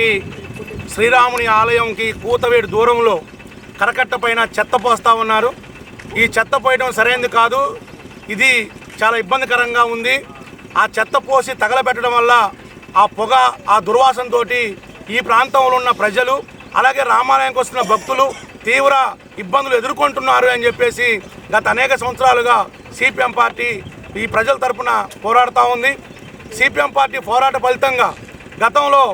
Party శ్రీరాముని ఆలయంకి కూతవేడు దూరంలో కరకట్ట పైన చెత్త పోస్తూ ఉన్నారు. ఈ చెత్త పోయడం సరైనది కాదు. ఇది చాలా ఇబ్బందికరంగా ఉంది. ఆ చెత్త పోసి తగలబెట్టడం వల్ల ఆ పొగ, ఆ దుర్వాసనతో ఈ ప్రాంతంలో ఉన్న ప్రజలు అలాగే రామాలయానికి వస్తున్న భక్తులు తీవ్ర ఇబ్బందులు ఎదుర్కొంటున్నారు అని చెప్పేసి గత అనేక సంవత్సరాలుగా సిపిఎం పార్టీ ఈ ప్రజల తరపున పోరాడుతూ ఉంది. సిపిఎం పార్టీ పోరాట ఫలితంగా గతంలో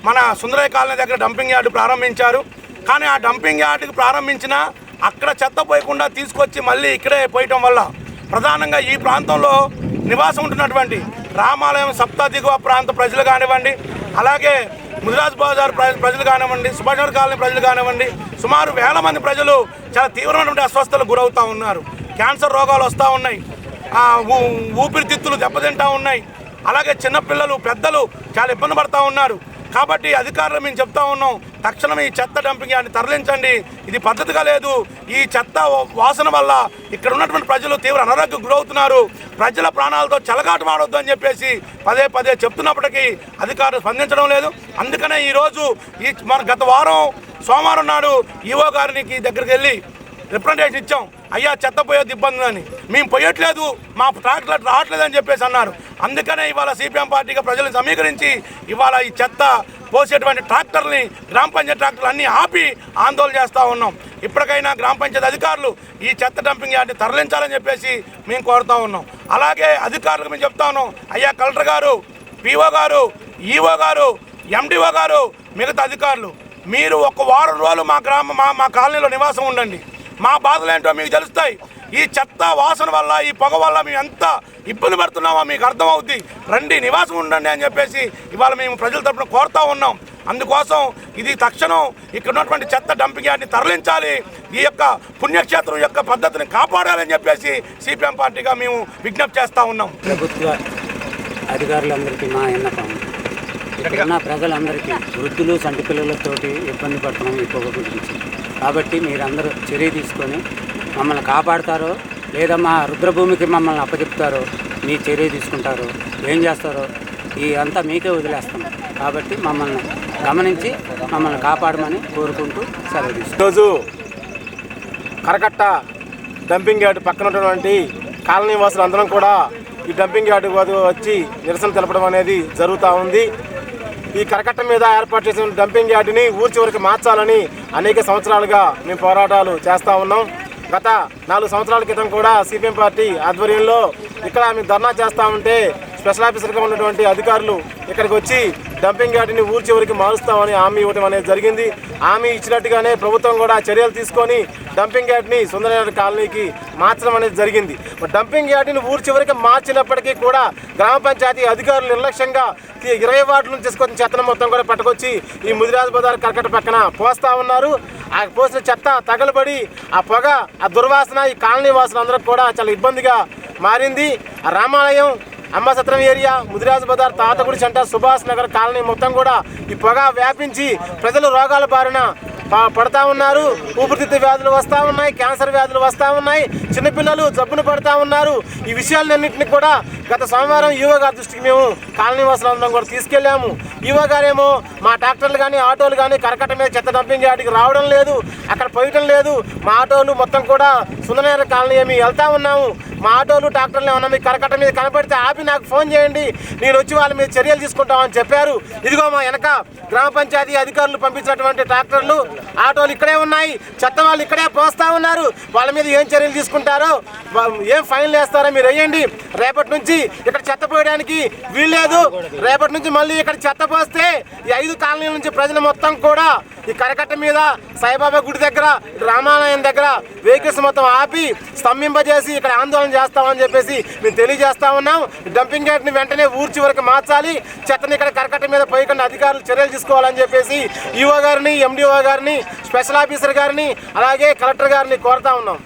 మన సుందరయ్య కాలనీ దగ్గర డంపింగ్ యార్డు ప్రారంభించారు. కానీ ఆ డంపింగ్ యార్డుకి ప్రారంభించిన అక్కడ చెత్త పోయకుండా తీసుకొచ్చి మళ్ళీ ఇక్కడే పోయటం వల్ల ప్రధానంగా ఈ ప్రాంతంలో నివాసం ఉంటున్నటువంటి రామాలయం సప్త దిగువ ప్రాంత ప్రజలు కానివ్వండి, అలాగే ముదిరాజ్ బజార్ ప్రజలు కానివ్వండి, సుభాష్ నగర్ కాలనీ ప్రజలు కానివ్వండి, సుమారు వేల మంది ప్రజలు చాలా తీవ్రమైనటువంటి అస్వస్థతలకు గురవుతూ ఉన్నారు. క్యాన్సర్ రోగాలు వస్తూ ఉన్నాయి, ఊపిరితిత్తులు దెబ్బతింటూ ఉన్నాయి. అలాగే చిన్నపిల్లలు, పెద్దలు చాలా ఇబ్బంది పడుతూ ఉన్నారు. కాబట్టి అధికారులు మేము చెప్తా ఉన్నాం, తక్షణం ఈ చెత్త డంపింగ్ యార్డ్ని తరలించండి. ఇది పద్ధతిగా లేదు. ఈ చెత్త వాసన వల్ల ఇక్కడ ఉన్నటువంటి ప్రజలు తీవ్ర అనారోగ్యం గురవుతున్నారు. ప్రజల ప్రాణాలతో చెలగాటం ఆడొద్దు అని చెప్పేసి పదే పదే చెప్తున్నప్పటికీ అధికారులు స్పందించడం లేదు. అందుకనే ఈరోజు మన గత వారం సోమవారం నాడు ఈఓ గారికి దగ్గరికి వెళ్ళి రిప్రజెంటేషన్ ఇచ్చాం. అయ్యా చెత్త పోయేది ఇబ్బంది అని, మేము పోయట్లేదు, మా ట్రాక్టర్ రావట్లేదు అని చెప్పేసి అన్నారు. అందుకనే ఇవాళ సిపిఎం పార్టీగా ప్రజలను సమీకరించి ఇవాళ ఈ చెత్త పోసేటువంటి ట్రాక్టర్ని, గ్రామ పంచాయతీ ట్రాక్టర్లు అన్నీ ఆపి ఆందోళన చేస్తూ ఉన్నాం. ఇప్పటికైనా గ్రామ పంచాయతీ అధికారులు ఈ చెత్త డంపింగ్ యార్డ్ని తరలించాలని చెప్పేసి మేము కోరుతూ ఉన్నాం. అలాగే అధికారులకు మేము చెప్తా ఉన్నాం, అయ్యా కలెక్టర్ గారు, పిఓ గారు, ఈఓ గారు, ఎండిఓ గారు, మిగతా అధికారులు, మీరు ఒక వారం రోజులు మా కాలనీలో నివాసం ఉండండి. మా బాధలు ఏంటో మీకు తెలుస్తాయి. ఈ చెత్త వాసన వల్ల, ఈ పొగ వల్ల మేము ఎంత ఇబ్బంది పడుతున్నామో మీకు అర్థమవుద్ది. రండి, నివాసం ఉండండి అని చెప్పేసి ఇవాళ మేము ప్రజల తరపున కోరుతూ ఉన్నాం. అందుకోసం ఇది తక్షణం ఇక్కడ ఉన్నటువంటి చెత్త డంపింగ్ యార్డ్ని తరలించాలి, ఈ యొక్క పుణ్యక్షేత్రం యొక్క పద్ధతిని కాపాడాలని చెప్పేసి సిపిఎం పార్టీగా మేము విజ్ఞప్తి చేస్తూ ఉన్నాం. ప్రభుత్వ అధికారులందరికీ మా విన్నపం, ఇక్కడున్న ప్రజలందరికీ వృద్ధులు, సంటి పిల్లలతోటి ఇబ్బంది పడుతున్నాం ఈ పొగ గురించి. కాబట్టి మీరందరూ చర్య తీసుకొని మమ్మల్ని కాపాడతారో లేదా మా రుద్రభూమికి మమ్మల్ని అప్పచెప్తారో, మీ చర్య తీసుకుంటారో, ఏం చేస్తారో ఈ అంతా మీకే వదిలేస్తున్నాం. కాబట్టి మమ్మల్ని గమనించి మమ్మల్ని కాపాడమని కోరుకుంటూ సెలవు తీసుకుంటాం. ఈరోజు కరకట్ట డంపింగ్ యార్డు పక్కన ఉన్నటువంటి కాలనీ వాసులు అందరం కూడా ఈ డంపింగ్ యార్డు వచ్చి నిరసన తెలపడం అనేది జరుగుతూ ఉంది. ఈ కరకట్ట మీద ఏర్పాటు చేసిన డంపింగ్ యార్డుని ఊరి చివరికి మార్చాలని అనేక సంవత్సరాలుగా మేము పోరాటాలు చేస్తూ ఉన్నాం. గత 4 సంవత్సరాల క్రితం కూడా సిపిఎం పార్టీ ఆధ్వర్యంలో ఇక్కడ మేము ధర్నా చేస్తూ ఉంటే స్పెషల్ ఆఫీసర్గా ఉన్నటువంటి అధికారులు ఇక్కడికి వచ్చి డంపింగ్ యార్డుని ఊరి చివరికి మారుస్తామని హామీ ఇవ్వడం అనేది జరిగింది. హామీ ఇచ్చినట్టుగానే ప్రభుత్వం కూడా చర్యలు తీసుకొని డంపింగ్ యార్డ్ని సుందరనగర్ కాలనీకి మార్చడం అనేది జరిగింది. డంపింగ్ యార్డుని ఊరి చివరికి మార్చినప్పటికీ కూడా గ్రామ పంచాయతీ అధికారులు నిర్లక్ష్యంగా 20 వార్డుల నుంచి తీసుకొచ్చిన చెత్తను మొత్తం కూడా పట్టుకొచ్చి ఈ ముదిరాజ్ బజార్ కరకట్ట పక్కన పోస్తూ ఉన్నారు. ఆ పోసిన చెత్త తగలబడి ఆ పొగ, ఆ దుర్వాసన ఈ కాలనీ వాసులు అందరికి కూడా చాలా ఇబ్బందిగా మారింది. ఆ రామాలయం, అమ్మసత్రం area, Mudiraj Bazar, Tatagudi centre, Subhash Nagar colony మొత్తం కూడా ఈ పొగ వ్యాపించి ప్రజలు రోగాల బారిన పడతా ఉన్నారు. ఊపిరితిత్తు వ్యాధులు వస్తూ ఉన్నాయి, క్యాన్సర్ వ్యాధులు వస్తూ ఉన్నాయి, చిన్నపిల్లలు జబ్బును పడుతూ ఉన్నారు. ఈ విషయాలన్నింటినీ కూడా గత సోమవారం ఈవో గారి దృష్టికి మేము కాలనీ వాసులందరం కూడా తీసుకెళ్ళాము. ఈవో గారేమో మా ట్రాక్టర్లు కానీ ఆటోలు కానీ కరకట్ట మీద చెత్త డంపింగ్ యార్డుకి రావడం లేదు, అక్కడ పోయటం లేదు. మా ఆటోలు మొత్తం కూడా సుందరనగర్ కాలనీ ఏమి వెళ్తా ఉన్నాము. మా ఆటోలు, ట్రాక్టర్లు ఏమన్నా మీకు కరకట్ట మీద కనపడితే ఆపి నాకు ఫోన్ చేయండి, నేను వచ్చి వాళ్ళ మీద చర్యలు తీసుకుంటామని చెప్పారు. ఇదిగో మా వెనక గ్రామ పంచాయతీ అధికారులు పంపించినటువంటి ట్రాక్టర్లు, ఆటోలు ఇక్కడే ఉన్నాయి. చెత్త వాళ్ళు ఇక్కడే పోస్తూ ఉన్నారు. వాళ్ళ మీద ఏం చర్యలు తీసుకుంటారో, ఏం ఫైన్లు వేస్తారో మీరు వేయండి. రేపటి నుంచి ఇక్కడ చెత్త పోయడానికి వీల్లేదు. రేపటి నుంచి మళ్ళీ ఇక్కడ చెత్త పోస్తే ఈ 5 కాలనీల నుంచి ప్రజలు మొత్తం కూడా ఈ కరకట్ట మీద సాయిబాబా గుడి దగ్గర, రామాలయం దగ్గర వెహికల్స్ మొత్తం ఆపి స్తంభింపజేసి ఇక్కడ ఆందోళన చేస్తామని చెప్పేసి మేము తెలియజేస్తా ఉన్నాం. డంపింగ్ యార్డ్ని వెంటనే ఊరి చివరికి మార్చాలి, చెత్తని ఇక్కడ కరకట్ట మీద పోయకుండా అధికారులు చర్యలు తీసుకోవాలని చెప్పేసి ఈఓ గారిని, ఎండిఓ గారిని, స్పెషల్ ఆఫీసర్ గారిని, అలాగే కలెక్టర్ గారిని కోరుతా ఉన్నాం.